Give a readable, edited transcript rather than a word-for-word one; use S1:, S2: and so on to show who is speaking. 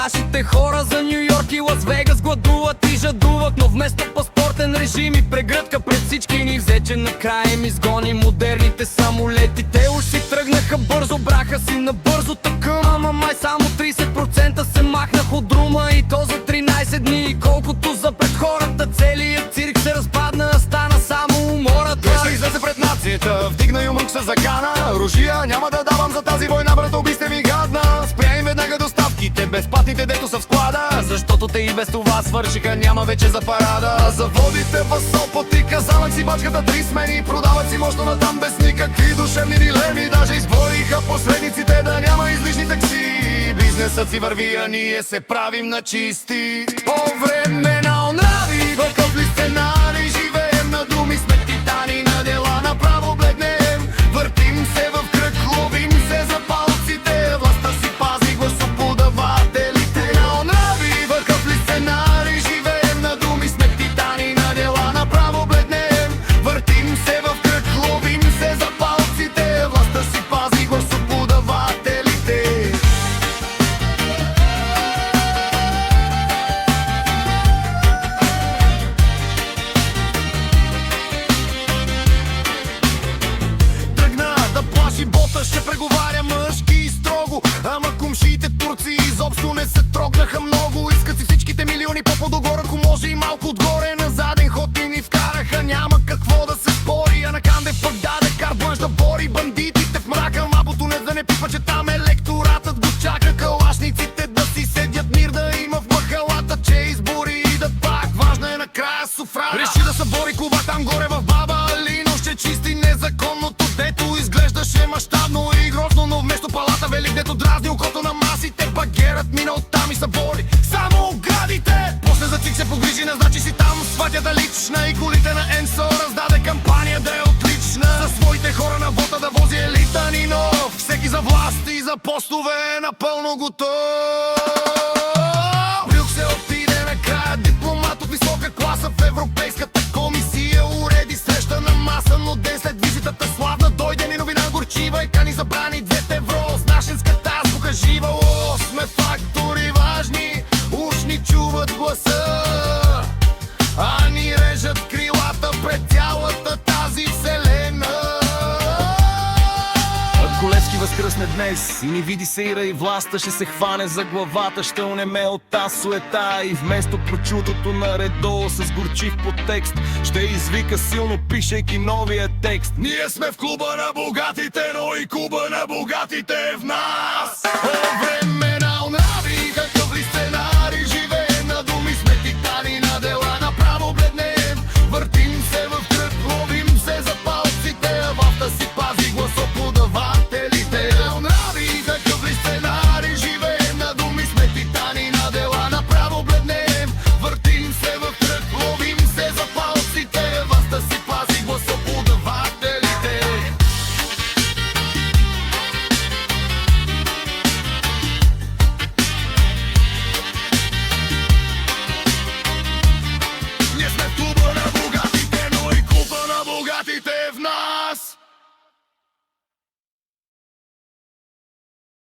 S1: Нашите хора за Ню Йорк и Лас Вегас гладуват и жадуват, но вместо паспортен режим и прегръдка пред всички ни взе, че накрая им изгони модерните самолети. Те уж си тръгнаха бързо, браха си набързо тъкъм, ама май само 30% се махнах от друма, и то за 13 дни. И колкото за пред хората, целият цирк се разпадна, стана само умората.
S2: Той ще излезе пред нацията, вдигна юмрук се закана: оръжия няма да давам за тази война, брат, убийте ми гадна. Спря им веднага доставките, безплатните дето са в склада, защото те и без това свършиха, няма вече за парада. Заводите в Сопот и Казанлък си бачката 3 смени, продават си мощно натам без никакви душевни дилеми. Даже изброиха посредниците да няма излишни такси. Бизнесът си върви, а ние се правим на чисти. По време на онрави, върхъв ли сценарий, живеем на думи, сме титани, на дела направо бледнем. Въртим се в кръг, ловим се за палците, властта си пази гласоподавателите. На онрави, върхъв ли сценарий, живеем на думи, сме титани, на дела направо бледнем. Въртим се в кръг, ловим се за палците, властта си пази гласоподавателите. Бота ще преговаря мъжки и строго, ама кумшиите турци изобщо не се трогнаха много. Искат си всичките милиони по-подогоре, ако може и малко отгоре. На заден ход и ни вкараха, няма какво да се спори. А на Кандев пък даде карт-бланш да бори бандитите в мрака. Мабото не да не пипа, че там електоратът го чака. Калашниците да си седят мир да има в махалата, че избори идат пак, важна е накрая суфрага. Реши да събори клуба там горе в Баба Али, но ще чисти незаконното, дето изглеждаше мащабно и грозно, но вместо палата велик, дето дразни окото на масите. Багерът мина оттам и събори само оградите. После за ЦИК се погрижи, назначи си там сватята лична, и колите на ЕНСО раздаде кампания да е отлична. За своите хора на вота да вози елита ни нов, всеки за власт и за постове е напълно готов. Брюксел отиде накрая дипломат от висока класа в Европейската комисия, уреди среща на маса, но ден след визитата славна дойде ни новина горчива и кани забрани 2 евро с нашинската азбука жива. О, сме фактори важни, уж ни чуват гласа, а ни режат крилата пред цялата тази вселена. Ако Левски възкръсне днес и ни види сира и властта, ще се хване за главата, ще онеме от таз суета и вместо прочутото наредо с горчив подтекст ще извика силно, пишейки новия текст: ние сме в клуба на богатите, но и клуба на богатите е в нас. По време на онрави, какъв ли сценарий, живе